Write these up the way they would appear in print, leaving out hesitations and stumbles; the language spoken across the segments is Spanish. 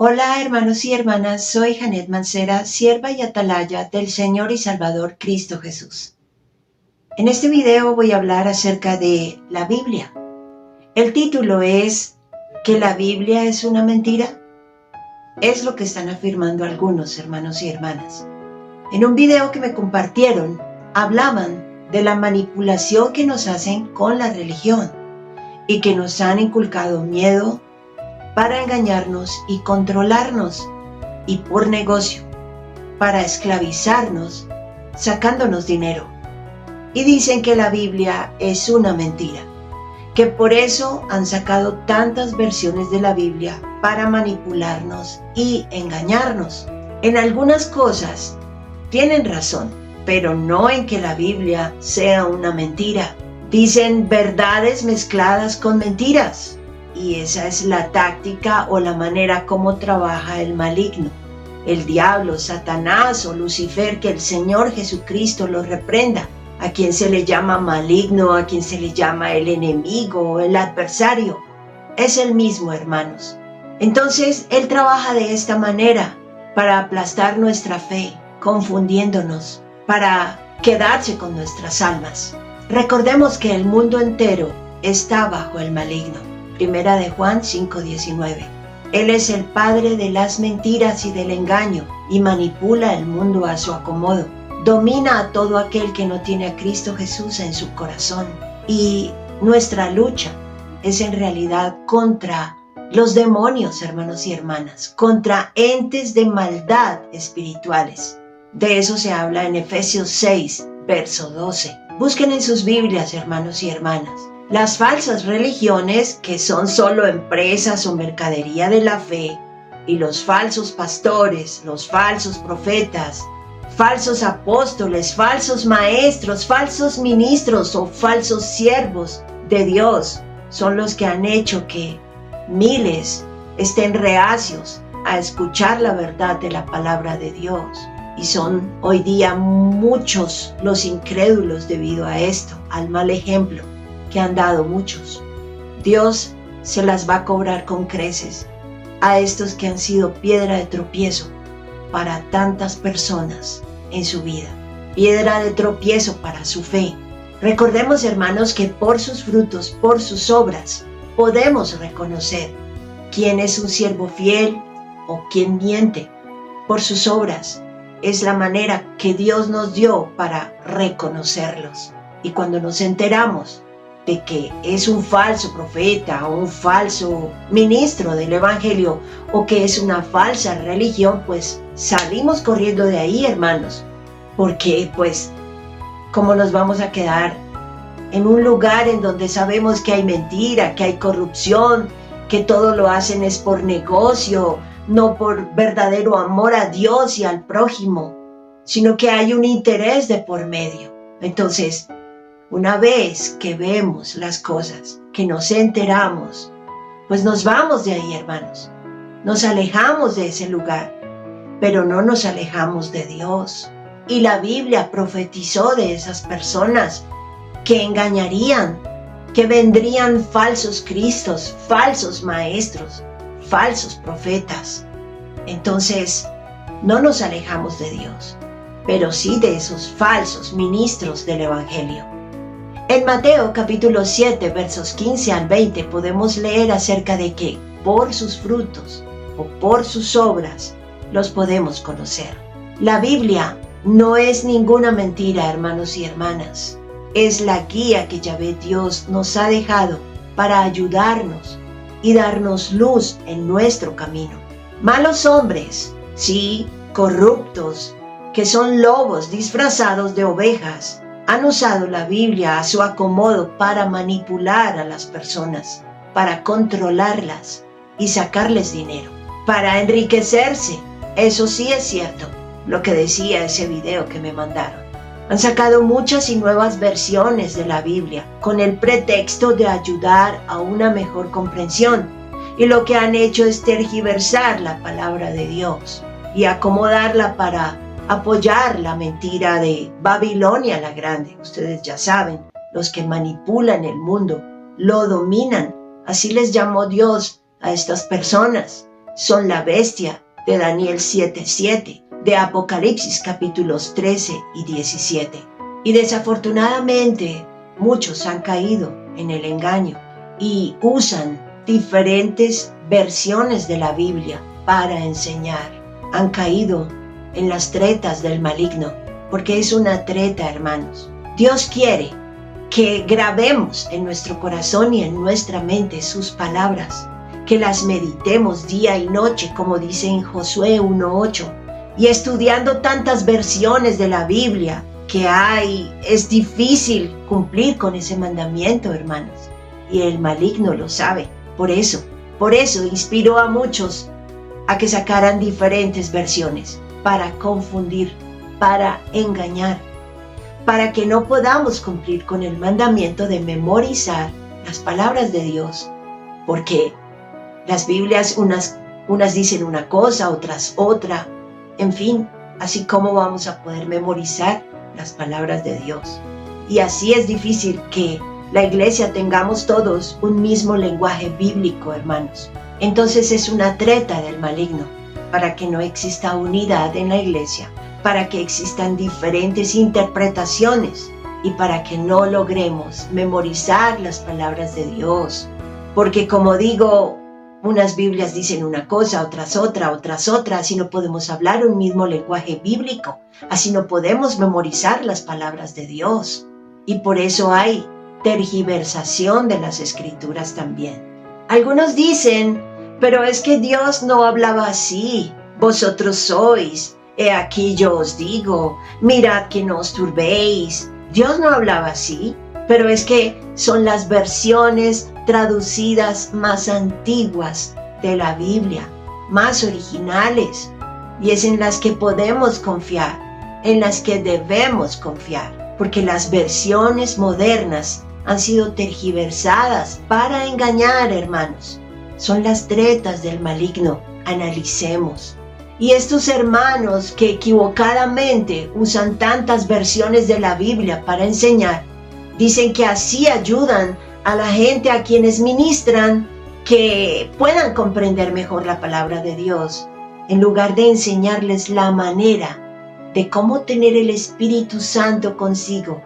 Hola hermanos y hermanas, soy Janet Mancera, sierva y atalaya del Señor y Salvador Cristo Jesús. En este video voy a hablar acerca de la Biblia. El título es ¿que la Biblia es una mentira? Es lo que están afirmando algunos hermanos y hermanas. En un video que me compartieron, hablaban de la manipulación que nos hacen con la religión y que nos han inculcado miedo para engañarnos y controlarnos, y por negocio, para esclavizarnos, sacándonos dinero. Y dicen que la Biblia es una mentira, que por eso han sacado tantas versiones de la Biblia para manipularnos y engañarnos. En algunas cosas tienen razón, pero no en que la Biblia sea una mentira. Dicen verdades mezcladas con mentiras. Y esa es la táctica o la manera como trabaja el maligno, el diablo, Satanás o Lucifer, que el Señor Jesucristo lo reprenda, a quien se le llama maligno, a quien se le llama el enemigo o el adversario. Es el mismo, hermanos. Entonces, él trabaja de esta manera para aplastar nuestra fe, confundiéndonos, para quedarse con nuestras almas. Recordemos que el mundo entero está bajo el maligno. Primera de Juan 5:19. Él es el padre de las mentiras y del engaño y manipula el mundo a su acomodo. Domina a todo aquel que no tiene a Cristo Jesús en su corazón. Y nuestra lucha es en realidad contra los demonios, hermanos y hermanas, contra entes de maldad espirituales. De eso se habla en Efesios 6, verso 12. Busquen en sus Biblias, hermanos y hermanas. Las falsas religiones, que son solo empresas o mercadería de la fe, y los falsos pastores, los falsos profetas, falsos apóstoles, falsos maestros, falsos ministros o falsos siervos de Dios, son los que han hecho que miles estén reacios a escuchar la verdad de la palabra de Dios. Y son hoy día muchos los incrédulos debido a esto, al mal ejemplo que han dado muchos. Dios se las va a cobrar con creces a estos que han sido piedra de tropiezo para tantas personas en su vida, piedra de tropiezo para su fe. Recordemos, hermanos, que por sus frutos, por sus obras, podemos reconocer quién es un siervo fiel o quién miente. Por sus obras es la manera que Dios nos dio para reconocerlos. Y cuando nos enteramos de que es un falso profeta o un falso ministro del evangelio o que es una falsa religión, pues salimos corriendo de ahí, hermanos, porque pues ¿cómo nos vamos a quedar en un lugar en donde sabemos que hay mentira, que hay corrupción, que todo lo hacen es por negocio, no por verdadero amor a Dios y al prójimo, sino que hay un interés de por medio? Entonces, una vez que vemos las cosas, que nos enteramos, pues nos vamos de ahí, hermanos. Nos alejamos de ese lugar, pero no nos alejamos de Dios. Y la Biblia profetizó de esas personas que engañarían, que vendrían falsos cristos, falsos maestros, falsos profetas. Entonces, no nos alejamos de Dios, pero sí de esos falsos ministros del evangelio. En Mateo capítulo 7, versos 15 al 20 podemos leer acerca de que por sus frutos o por sus obras los podemos conocer. La Biblia no es ninguna mentira, hermanos y hermanas. Es la guía que Yahvé Dios nos ha dejado para ayudarnos y darnos luz en nuestro camino. Malos hombres, sí, corruptos, que son lobos disfrazados de ovejas, han usado la Biblia a su acomodo para manipular a las personas, para controlarlas y sacarles dinero, para enriquecerse. Eso sí es cierto, lo que decía ese video que me mandaron. Han sacado muchas y nuevas versiones de la Biblia con el pretexto de ayudar a una mejor comprensión, y lo que han hecho es tergiversar la palabra de Dios y acomodarla para apoyar la mentira de Babilonia la Grande. Ustedes ya saben, los que manipulan el mundo, lo dominan. Así les llamó Dios a estas personas son la bestia de Daniel 7:7, de Apocalipsis capítulos 13 y 17. Y desafortunadamente muchos han caído en el engaño y usan diferentes versiones de la Biblia para enseñar. Han caído en las tretas del maligno, porque es una treta, hermanos. Dios quiere que grabemos en nuestro corazón y en nuestra mente sus palabras, que las meditemos día y noche, como dice en Josué 1:8, y estudiando tantas versiones de la Biblia que hay, es difícil cumplir con ese mandamiento, hermanos, y el maligno lo sabe. Por eso inspiró a muchos a que sacaran diferentes versiones para confundir, para engañar, para que no podamos cumplir con el mandamiento de memorizar las palabras de Dios, porque las Biblias unas dicen una cosa, otras otra, en fin, así como vamos a poder memorizar las palabras de Dios. Y así es difícil que la iglesia tengamos todos un mismo lenguaje bíblico, hermanos. Entonces es una treta del maligno para que no exista unidad en la iglesia, para que existan diferentes interpretaciones y para que no logremos memorizar las palabras de Dios. Porque como digo, unas Biblias dicen una cosa, otras otra, así no podemos hablar un mismo lenguaje bíblico, así no podemos memorizar las palabras de Dios. Y por eso hay tergiversación de las escrituras también. Algunos dicen, pero es que Dios no hablaba así, vosotros sois, he aquí yo os digo, mirad que no os turbéis. Dios no hablaba así, pero es que son las versiones traducidas más antiguas de la Biblia, más originales, y es en las que podemos confiar, en las que debemos confiar, porque las versiones modernas han sido tergiversadas para engañar, hermanos. Son las tretas del maligno. Analicemos. Y estos hermanos que equivocadamente usan tantas versiones de la Biblia para enseñar, dicen que así ayudan a la gente a quienes ministran que puedan comprender mejor la palabra de Dios, en lugar de enseñarles la manera de cómo tener el Espíritu Santo consigo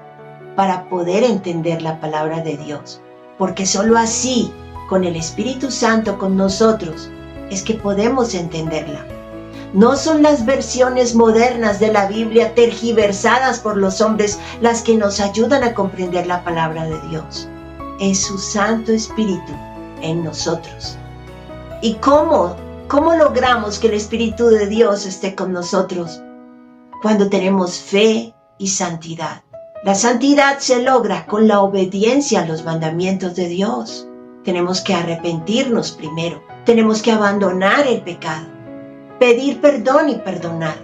para poder entender la palabra de Dios. Porque solo así, con el Espíritu Santo con nosotros, es que podemos entenderla. No son las versiones modernas de la Biblia tergiversadas por los hombres las que nos ayudan a comprender la palabra de Dios. Es su Santo Espíritu en nosotros. ¿Y cómo logramos que el Espíritu de Dios esté con nosotros? Cuando tenemos fe y santidad. La santidad se logra con la obediencia a los mandamientos de Dios. Tenemos que arrepentirnos primero. Tenemos que abandonar el pecado. Pedir perdón y perdonar.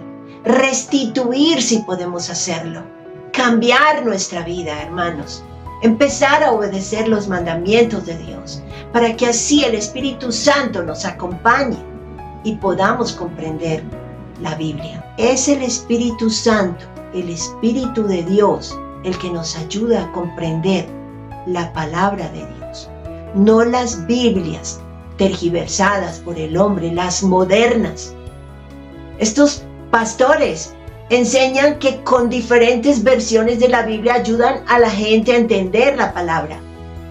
Restituir si podemos hacerlo. Cambiar nuestra vida, hermanos. Empezar a obedecer los mandamientos de Dios, para que así el Espíritu Santo nos acompañe y podamos comprender la Biblia. Es el Espíritu Santo, el Espíritu de Dios, el que nos ayuda a comprender la palabra de Dios. No las Biblias tergiversadas por el hombre, las modernas. Estos pastores enseñan que con diferentes versiones de la Biblia ayudan a la gente a entender la palabra,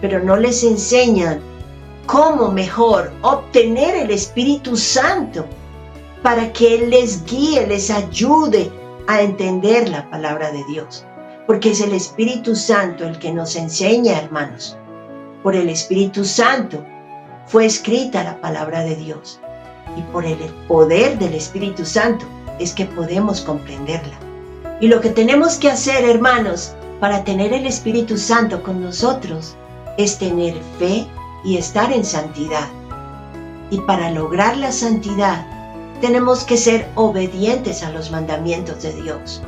pero no les enseñan cómo mejor obtener el Espíritu Santo para que Él les guíe, les ayude a entender la palabra de Dios. Porque es el Espíritu Santo el que nos enseña, hermanos. Por el Espíritu Santo fue escrita la palabra de Dios. Y por el poder del Espíritu Santo es que podemos comprenderla. Y lo que tenemos que hacer, hermanos, para tener el Espíritu Santo con nosotros, es tener fe y estar en santidad. Y para lograr la santidad, tenemos que ser obedientes a los mandamientos de Dios.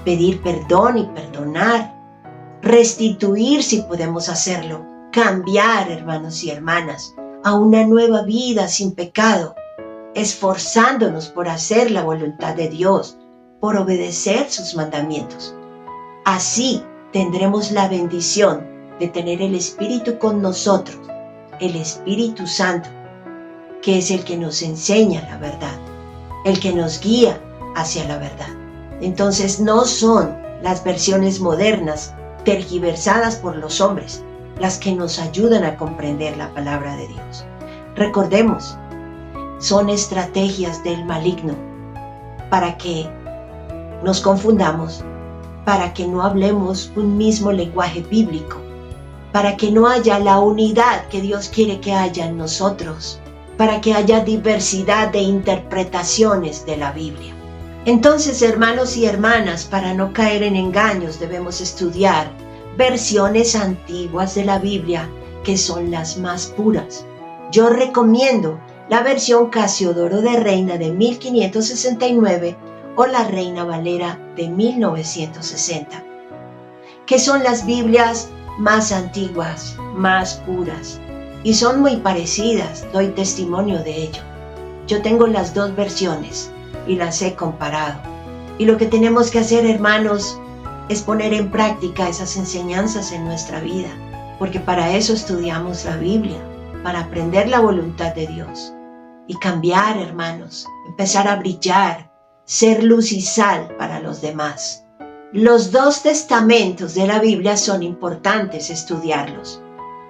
Pedir perdón y perdonar. Restituir si podemos hacerlo. Cambiar, hermanos y hermanas, a una nueva vida sin pecado. Esforzándonos por hacer la voluntad de Dios, por obedecer sus mandamientos. Así tendremos la bendición de tener el Espíritu con nosotros, el Espíritu Santo, que es el que nos enseña la verdad, el que nos guía hacia la verdad. Entonces no son las versiones modernas tergiversadas por los hombres las que nos ayudan a comprender la palabra de Dios. Recordemos, son estrategias del maligno para que nos confundamos, para que no hablemos un mismo lenguaje bíblico, para que no haya la unidad que Dios quiere que haya en nosotros, para que haya diversidad de interpretaciones de la Biblia. Entonces, hermanos y hermanas, para no caer en engaños, debemos estudiar versiones antiguas de la Biblia que son las más puras. Yo recomiendo la versión Casiodoro de Reina de 1569 o la Reina Valera de 1960, que son las Biblias más antiguas, más puras, y son muy parecidas, doy testimonio de ello. Yo tengo las dos versiones y las he comparado. Y lo que tenemos que hacer, hermanos, es poner en práctica esas enseñanzas en nuestra vida, porque para eso estudiamos la Biblia, para aprender la voluntad de Dios y cambiar, hermanos, empezar a brillar, ser luz y sal para los demás. Los dos testamentos de la Biblia son importantes estudiarlos.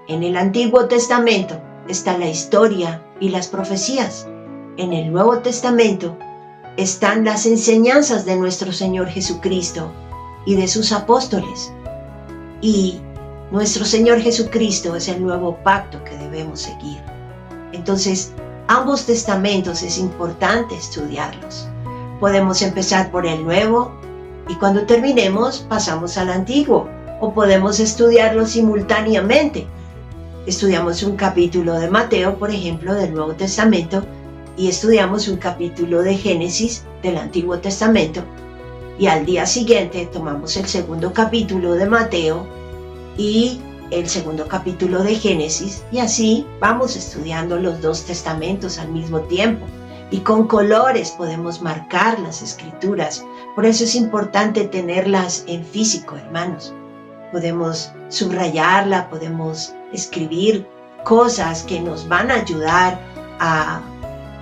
En el Antiguo Testamento está la historia y las profecías. En el Nuevo Testamento están las enseñanzas de nuestro Señor Jesucristo y de sus apóstoles. Y nuestro Señor Jesucristo es el nuevo pacto que debemos seguir. Entonces, ambos testamentos es importante estudiarlos. Podemos empezar por el Nuevo y cuando terminemos pasamos al Antiguo, o podemos estudiarlos simultáneamente. Estudiamos un capítulo de Mateo, por ejemplo, del Nuevo Testamento, y estudiamos un capítulo de Génesis del Antiguo Testamento, y al día siguiente tomamos el segundo capítulo de Mateo y el segundo capítulo de Génesis, y así vamos estudiando los dos testamentos al mismo tiempo, y con colores podemos marcar las escrituras. Por eso es importante tenerlas en físico, hermanos. Podemos subrayarla, podemos escribir cosas que nos van a ayudar a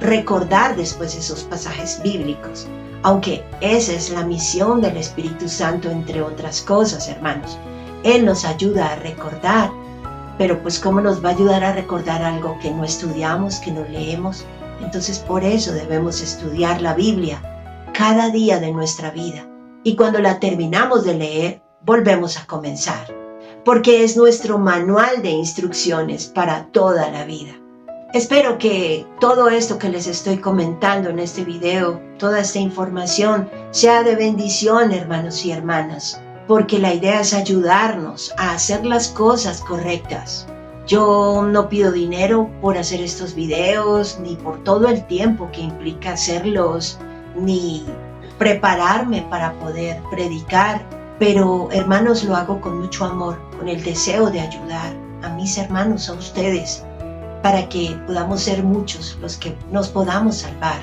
recordar después esos pasajes bíblicos, aunque esa es la misión del Espíritu Santo, entre otras cosas, hermanos. Él nos ayuda a recordar, pero pues ¿cómo nos va a ayudar a recordar algo que no estudiamos, que no leemos? Entonces por eso debemos estudiar la Biblia cada día de nuestra vida, y cuando la terminamos de leer, volvemos a comenzar, porque es nuestro manual de instrucciones para toda la vida. Espero que todo esto que les estoy comentando en este video, toda esta información, sea de bendición, hermanos y hermanas, porque la idea es ayudarnos a hacer las cosas correctas. Yo no pido dinero por hacer estos videos, ni por todo el tiempo que implica hacerlos, ni prepararme para poder predicar, pero hermanos, lo hago con mucho amor, con el deseo de ayudar a mis hermanos, a ustedes, para que podamos ser muchos los que nos podamos salvar,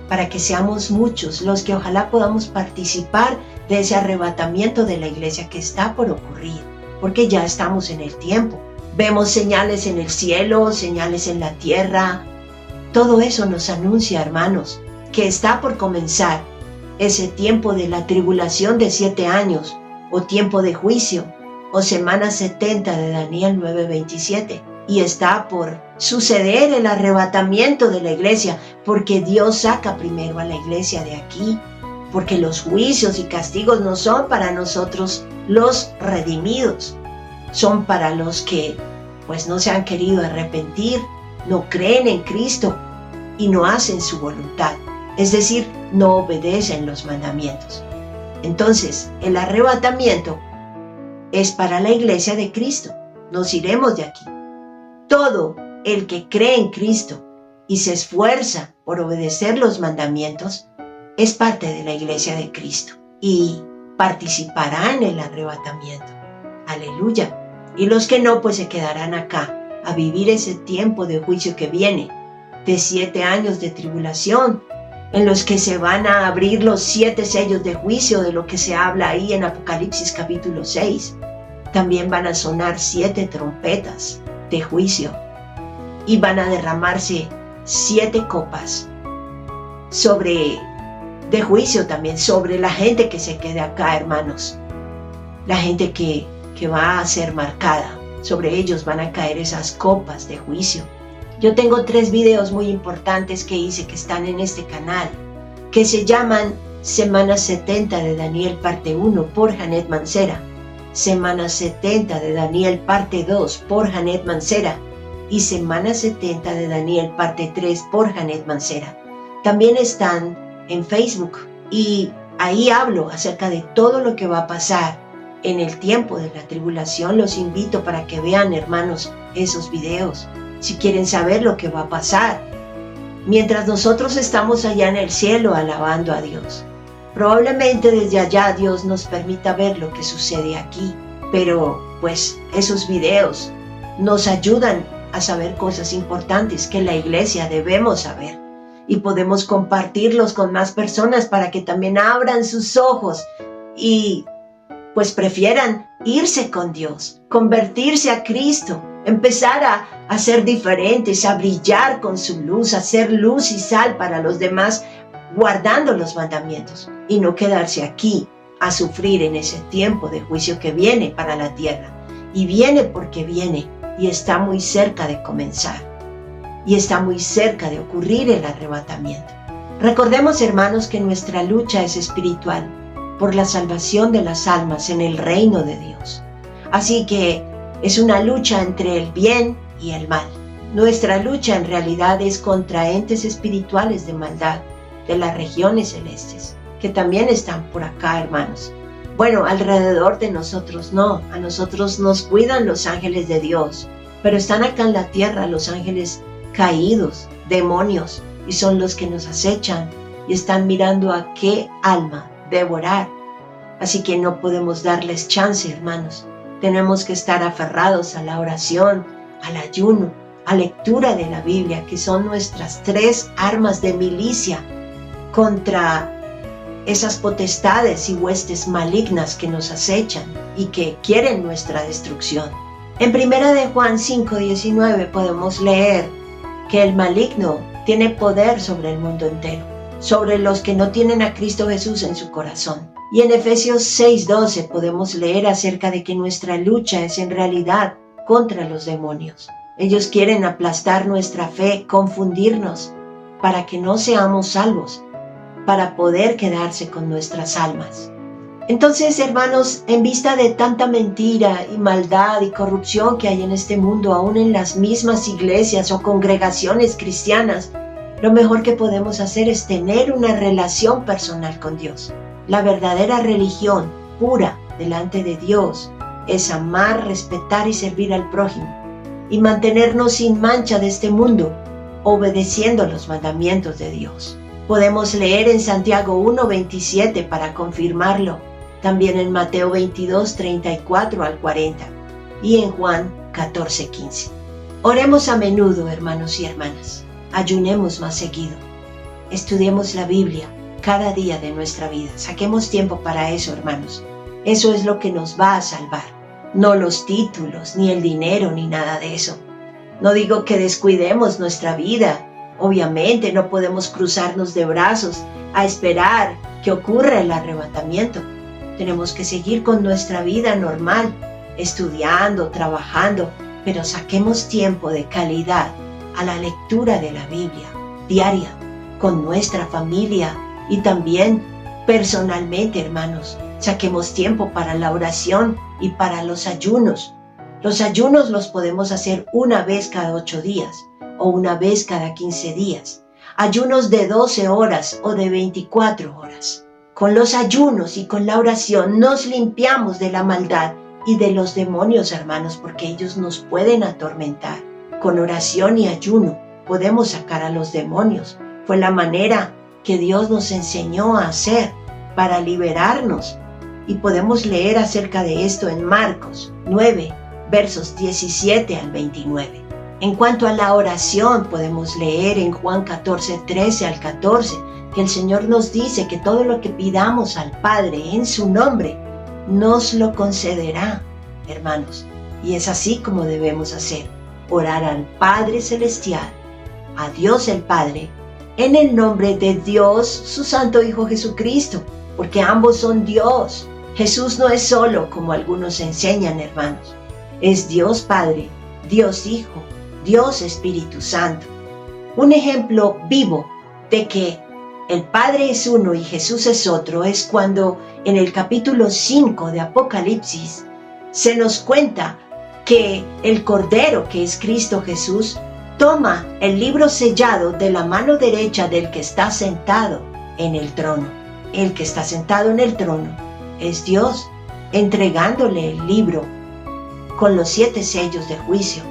para que seamos muchos los que ojalá podamos participar de ese arrebatamiento de la iglesia que está por ocurrir, porque ya estamos en el tiempo. Vemos señales en el cielo, señales en la tierra. Todo eso nos anuncia, hermanos, que está por comenzar ese tiempo de la tribulación de 7 años, o tiempo de juicio, o semana 70 de Daniel 9:27. Y está por suceder el arrebatamiento de la iglesia, porque Dios saca primero a la iglesia de aquí, porque los juicios y castigos no son para nosotros los redimidos, son para los que pues no se han querido arrepentir, no creen en Cristo y no hacen su voluntad, es decir, no obedecen los mandamientos. Entonces, el arrebatamiento es para la iglesia de Cristo. Nos iremos de aquí. Todo el que cree en Cristo y se esfuerza por obedecer los mandamientos es parte de la iglesia de Cristo y participará en el arrebatamiento. Aleluya. Y los que no, pues se quedarán acá a vivir ese tiempo de juicio que viene, de 7 años de tribulación, en los que se van a abrir los 7 sellos de juicio, de lo que se habla ahí en Apocalipsis capítulo 6. También van a sonar 7 trompetas de juicio y van a derramarse 7 copas de juicio también, sobre la gente que se quede acá, hermanos. La gente que va a ser marcada, sobre ellos van a caer esas copas de juicio. Yo tengo 3 videos muy importantes que hice que están en este canal, que se llaman Semana 70 de Daniel parte 1 por Janet Mancera, Semana 70 de Daniel parte 2 por Janet Mancera y Semana 70 de Daniel parte 3 por Janet Mancera. También están en Facebook y ahí hablo acerca de todo lo que va a pasar en el tiempo de la tribulación. Los invito para que vean, hermanos, esos videos si quieren saber lo que va a pasar mientras nosotros estamos allá en el cielo alabando a Dios. Probablemente desde allá Dios nos permita ver lo que sucede aquí, pero pues esos videos nos ayudan a saber cosas importantes que la iglesia debemos saber y podemos compartirlos con más personas para que también abran sus ojos y pues prefieran irse con Dios, convertirse a Cristo, empezar a ser diferentes, a brillar con su luz, a ser luz y sal para los demás, guardando los mandamientos y no quedarse aquí a sufrir en ese tiempo de juicio que viene para la tierra. Y viene porque viene y está muy cerca de comenzar y está muy cerca de ocurrir el arrebatamiento. Recordemos, hermanos, que nuestra lucha es espiritual por la salvación de las almas en el reino de Dios. Así que es una lucha entre el bien y el mal. Nuestra lucha en realidad es contra entes espirituales de maldad de las regiones celestes, que también están por acá, hermanos. Bueno, alrededor de nosotros no, a nosotros nos cuidan los ángeles de Dios, pero están acá en la tierra los ángeles caídos, demonios, y son los que nos acechan y están mirando a qué alma devorar. Así que no podemos darles chance, hermanos. Tenemos que estar aferrados a la oración, al ayuno, a lectura de la Biblia, que son nuestras 3 armas de milicia contra esas potestades y huestes malignas que nos acechan y que quieren nuestra destrucción. En 1 de Juan 5:19 podemos leer que el maligno tiene poder sobre el mundo entero, sobre los que no tienen a Cristo Jesús en su corazón. Y en Efesios 6:12 podemos leer acerca de que nuestra lucha es en realidad contra los demonios. Ellos quieren aplastar nuestra fe, confundirnos, para que no seamos salvos, para poder quedarse con nuestras almas. Entonces, hermanos, en vista de tanta mentira y maldad y corrupción que hay en este mundo, aún en las mismas iglesias o congregaciones cristianas, lo mejor que podemos hacer es tener una relación personal con Dios. La verdadera religión pura delante de Dios es amar, respetar y servir al prójimo y mantenernos sin mancha de este mundo, obedeciendo los mandamientos de Dios. Podemos leer en Santiago 1:27 para confirmarlo, también en Mateo 22:34 al 40 y en Juan 14:15. Oremos a menudo, hermanos y hermanas. Ayunemos más seguido. Estudiemos la Biblia cada día de nuestra vida. Saquemos tiempo para eso, hermanos. Eso es lo que nos va a salvar. No los títulos, ni el dinero, ni nada de eso. No digo que descuidemos nuestra vida. Obviamente no podemos cruzarnos de brazos a esperar que ocurra el arrebatamiento. Tenemos que seguir con nuestra vida normal, estudiando, trabajando, pero saquemos tiempo de calidad a la lectura de la Biblia diaria, con nuestra familia y también personalmente, hermanos. Saquemos tiempo para la oración y para los ayunos. Los ayunos los podemos hacer una vez cada 8 días o una vez cada 15 días. Ayunos de 12 horas o de 24 horas. Con los ayunos y con la oración nos limpiamos de la maldad y de los demonios, hermanos, porque ellos nos pueden atormentar. Con oración y ayuno podemos sacar a los demonios. Fue la manera que Dios nos enseñó a hacer para liberarnos. Y podemos leer acerca de esto en Marcos 9, versos 17 al 29. En cuanto a la oración, podemos leer en Juan 14:13 al 14, que el Señor nos dice que todo lo que pidamos al Padre en su nombre, nos lo concederá, hermanos. Y es así como debemos hacer, orar al Padre Celestial, a Dios el Padre en el nombre de Dios, su Santo Hijo Jesucristo, porque ambos son Dios. Jesús no es solo como algunos enseñan, hermanos. Es Dios Padre, Dios Hijo, Dios Espíritu Santo. Un ejemplo vivo de que el Padre es uno y Jesús es otro es cuando en el capítulo 5 de Apocalipsis se nos cuenta que el Cordero, que es Cristo Jesús, toma el libro sellado de la mano derecha del que está sentado en el trono. El que está sentado en el trono es Dios, entregándole el libro con los 7 sellos de juicio,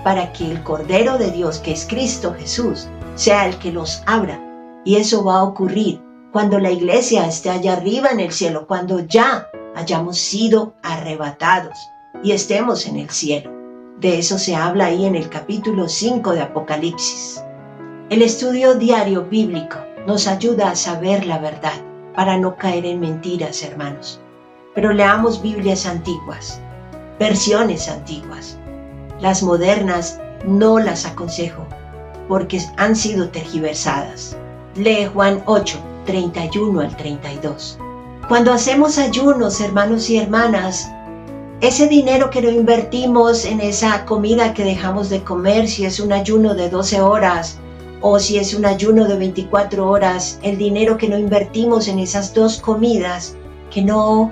para que el Cordero de Dios, que es Cristo Jesús, sea el que los abra. Y eso va a ocurrir cuando la iglesia esté allá arriba en el cielo, cuando ya hayamos sido arrebatados y estemos en el cielo. De eso se habla ahí en el capítulo 5 de Apocalipsis. El estudio diario bíblico nos ayuda a saber la verdad para no caer en mentiras, hermanos. Pero leamos Biblias antiguas, versiones antiguas. Las modernas no las aconsejo porque han sido tergiversadas. Lee Juan 8, 31 al 32. Cuando hacemos ayunos, hermanos y hermanas, ese dinero que no invertimos en esa comida que dejamos de comer, si es un ayuno de 12 horas o si es un ayuno de 24 horas, el dinero que no invertimos en esas 2 comidas que no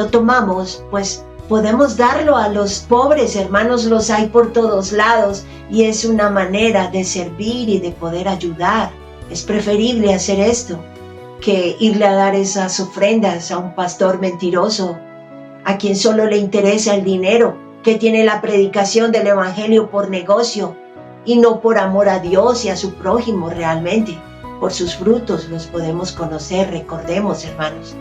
tomamos, pues podemos darlo a los pobres, hermanos, los hay por todos lados y es una manera de servir y de poder ayudar. Es preferible hacer esto que irle a dar esas ofrendas a un pastor mentiroso, a quien solo le interesa el dinero, que tiene la predicación del evangelio por negocio y no por amor a Dios y a su prójimo realmente. Por sus frutos los podemos conocer, recordemos, hermanos.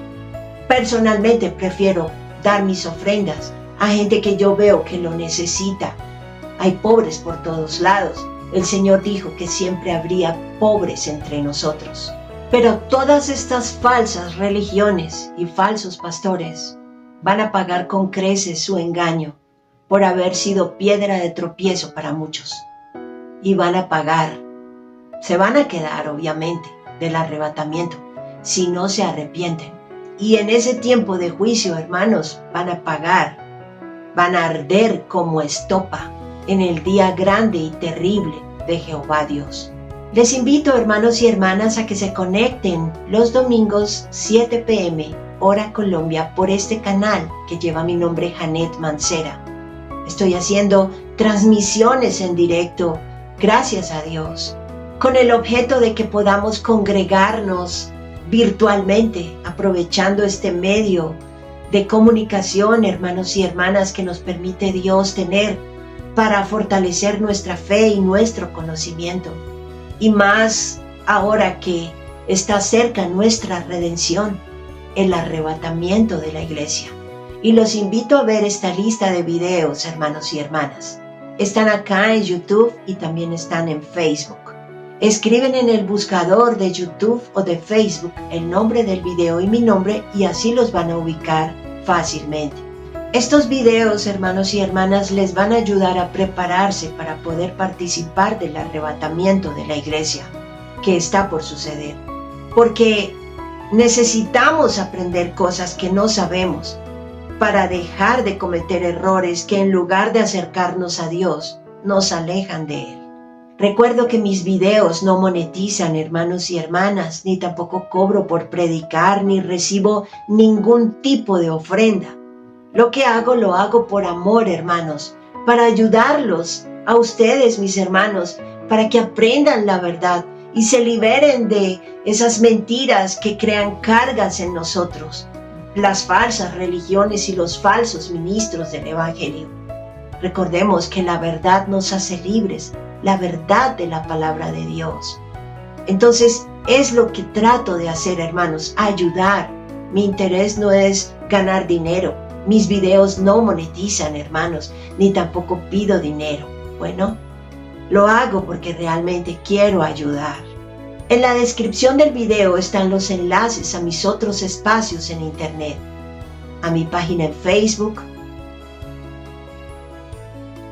Personalmente prefiero dar mis ofrendas a gente que yo veo que lo necesita. Hay pobres por todos lados. El Señor dijo que siempre habría pobres entre nosotros. Pero todas estas falsas religiones y falsos pastores van a pagar con creces su engaño por haber sido piedra de tropiezo para muchos. Y van a pagar, se van a quedar obviamente del arrebatamiento si no se arrepienten. Y en ese tiempo de juicio, hermanos, van a pagar, van a arder como estopa en el día grande y terrible de Jehová Dios. Les invito, hermanos y hermanas, a que se conecten los domingos 7 p.m. hora Colombia por este canal que lleva mi nombre, Janet Mancera. Estoy haciendo transmisiones en directo, gracias a Dios, con el objeto de que podamos congregarnos virtualmente, aprovechando este medio de comunicación, hermanos y hermanas, que nos permite Dios tener para fortalecer nuestra fe y nuestro conocimiento. Y más ahora que está cerca nuestra redención, el arrebatamiento de la iglesia. Y los invito a ver esta lista de videos, hermanos y hermanas. Están acá en YouTube y también están en Facebook. Escriben en el buscador de YouTube o de Facebook el nombre del video y mi nombre y así los van a ubicar fácilmente. Estos videos, hermanos y hermanas, les van a ayudar a prepararse para poder participar del arrebatamiento de la iglesia que está por suceder. Porque necesitamos aprender cosas que no sabemos para dejar de cometer errores que en lugar de acercarnos a Dios, nos alejan de Él. Recuerdo que mis videos no monetizan, hermanos y hermanas, ni tampoco cobro por predicar, ni recibo ningún tipo de ofrenda. Lo que hago, lo hago por amor, hermanos, para ayudarlos a ustedes, mis hermanos, para que aprendan la verdad y se liberen de esas mentiras que crean cargas en nosotros, las falsas religiones y los falsos ministros del Evangelio. Recordemos que la verdad nos hace libres, la verdad de la palabra de Dios. Entonces, es lo que trato de hacer, hermanos, ayudar. Mi interés no es ganar dinero. Mis videos no monetizan, hermanos, ni tampoco pido dinero. Bueno, lo hago porque realmente quiero ayudar. En la descripción del video están los enlaces a mis otros espacios en internet, a mi página en Facebook,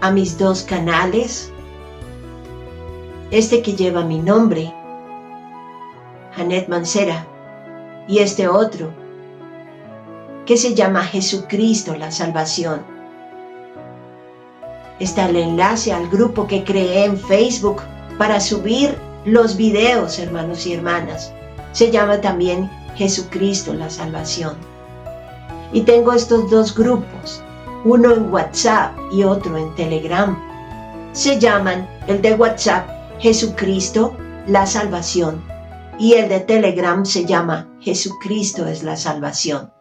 a mis 2 canales este que lleva mi nombre, Janet Mancera, y este otro, que se llama Jesucristo la Salvación. Está el enlace al grupo que creé en Facebook para subir los videos, hermanos y hermanas. Se llama también Jesucristo la Salvación. Y tengo estos dos grupos, uno en WhatsApp y otro en Telegram. Se llaman el de WhatsApp Jesucristo la Salvación y el de Telegram se llama Jesucristo es la Salvación.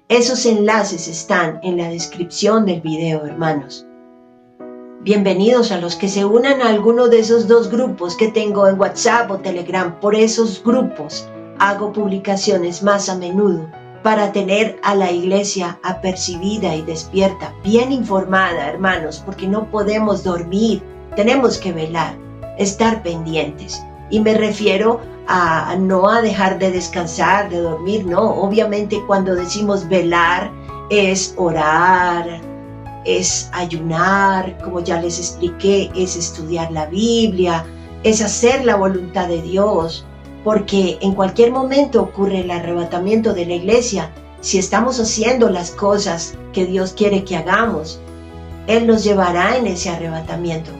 Esos enlaces están en la descripción del video, hermanos. Bienvenidos a los que se unan a alguno de esos dos grupos que tengo en WhatsApp o Telegram. Por esos grupos hago publicaciones más a menudo para tener a la iglesia apercibida y despierta, bien informada, hermanos, porque no podemos dormir, tenemos que velar, estar pendientes. Y me refiero a no a dejar de descansar, de dormir, no. Obviamente cuando decimos velar es orar, es ayunar, como ya les expliqué, es estudiar la Biblia, es hacer la voluntad de Dios, porque en cualquier momento ocurre el arrebatamiento de la iglesia. Si estamos haciendo las cosas que Dios quiere que hagamos, Él nos llevará en ese arrebatamiento.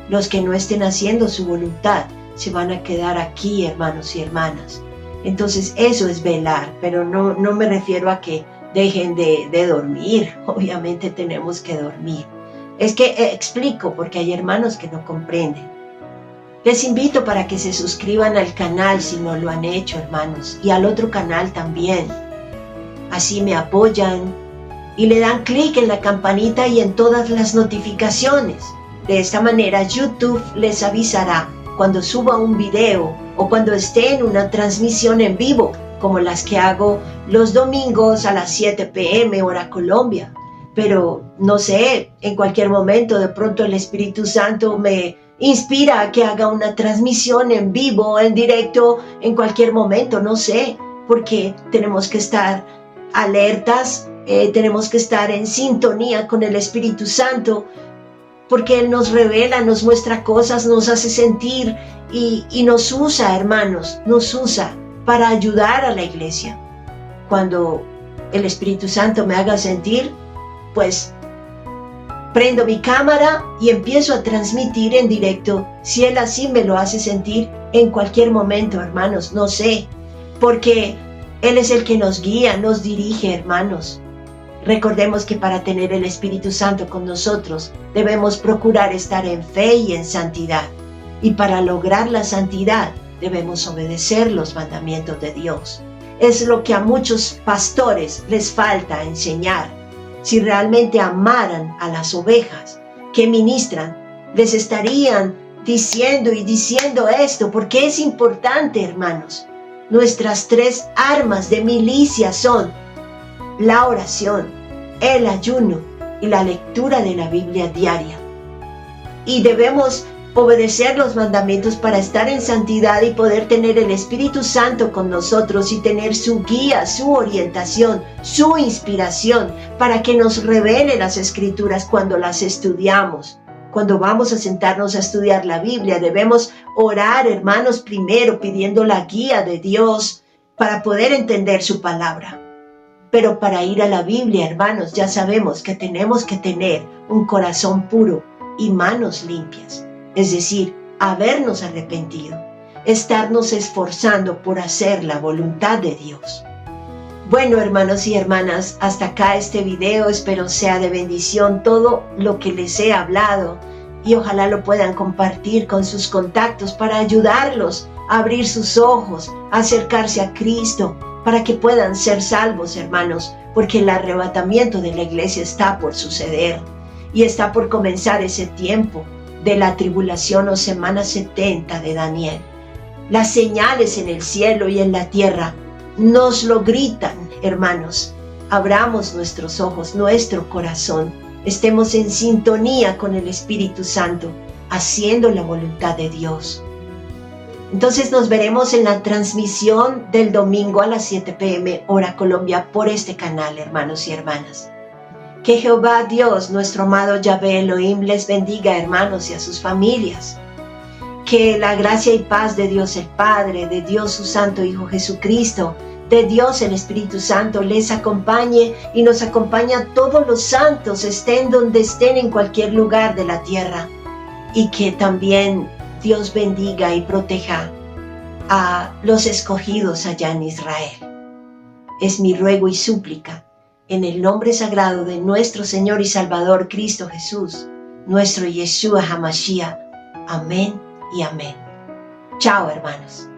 Los que no estén haciendo su voluntad se van a quedar aquí, hermanos y hermanas. Entonces eso es velar, pero no me refiero a que dejen de dormir. Obviamente tenemos que dormir. Es que explico porque hay hermanos que no comprenden. Les invito para que se suscriban al canal si no lo han hecho, hermanos, y al otro canal también. Así me apoyan y le dan clic en la campanita y en todas las notificaciones. De esta manera YouTube les avisará cuando suba un video o cuando esté en una transmisión en vivo, como las que hago los domingos a las 7 p.m. hora Colombia. Pero no sé, en cualquier momento de pronto el Espíritu Santo me inspira a que haga una transmisión en vivo, en directo, en cualquier momento, no sé, porque tenemos que estar alertas, tenemos que estar en sintonía con el Espíritu Santo, porque Él nos revela, nos muestra cosas, nos hace sentir y nos usa, hermanos, nos usa para ayudar a la iglesia. Cuando el Espíritu Santo me haga sentir, pues prendo mi cámara y empiezo a transmitir en directo, si Él así me lo hace sentir en cualquier momento, hermanos, no sé, porque Él es el que nos guía, nos dirige, hermanos. Recordemos que para tener el Espíritu Santo con nosotros debemos procurar estar en fe y en santidad. Y para lograr la santidad debemos obedecer los mandamientos de Dios. Es lo que a muchos pastores les falta enseñar. Si realmente amaran a las ovejas que ministran, les estarían diciendo esto, porque es importante, hermanos. Nuestras 3 armas de milicia son la oración, el ayuno y la lectura de la Biblia diaria. Y debemos obedecer los mandamientos para estar en santidad y poder tener el Espíritu Santo con nosotros y tener su guía, su orientación, su inspiración para que nos revele las Escrituras cuando las estudiamos. Cuando vamos a sentarnos a estudiar la Biblia, debemos orar, hermanos, primero pidiendo la guía de Dios para poder entender su palabra. Pero para ir a la Biblia, hermanos, ya sabemos que tenemos que tener un corazón puro y manos limpias. Es decir, habernos arrepentido, estarnos esforzando por hacer la voluntad de Dios. Bueno, hermanos y hermanas, hasta acá este video, espero sea de bendición todo lo que les he hablado y ojalá lo puedan compartir con sus contactos para ayudarlos a abrir sus ojos, a acercarse a Cristo, para que puedan ser salvos, hermanos, porque el arrebatamiento de la iglesia está por suceder y está por comenzar ese tiempo de la tribulación o semana 70 de Daniel. Las señales en el cielo y en la tierra nos lo gritan, hermanos. Abramos nuestros ojos, nuestro corazón, estemos en sintonía con el Espíritu Santo, haciendo la voluntad de Dios. Entonces nos veremos en la transmisión del domingo a las 7 p.m. hora Colombia por este canal, hermanos y hermanas. Que Jehová Dios, nuestro amado Yahvé Elohim, les bendiga, hermanos, y a sus familias. Que la gracia y paz de Dios el Padre, de Dios su Santo Hijo Jesucristo, de Dios el Espíritu Santo les acompañe y nos acompañe a todos los santos, estén donde estén en cualquier lugar de la tierra. Y que también Dios bendiga y proteja a los escogidos allá en Israel. Es mi ruego y súplica en el nombre sagrado de nuestro Señor y Salvador Cristo Jesús, nuestro Yeshua HaMashiach. Amén y amén. Chao, hermanos.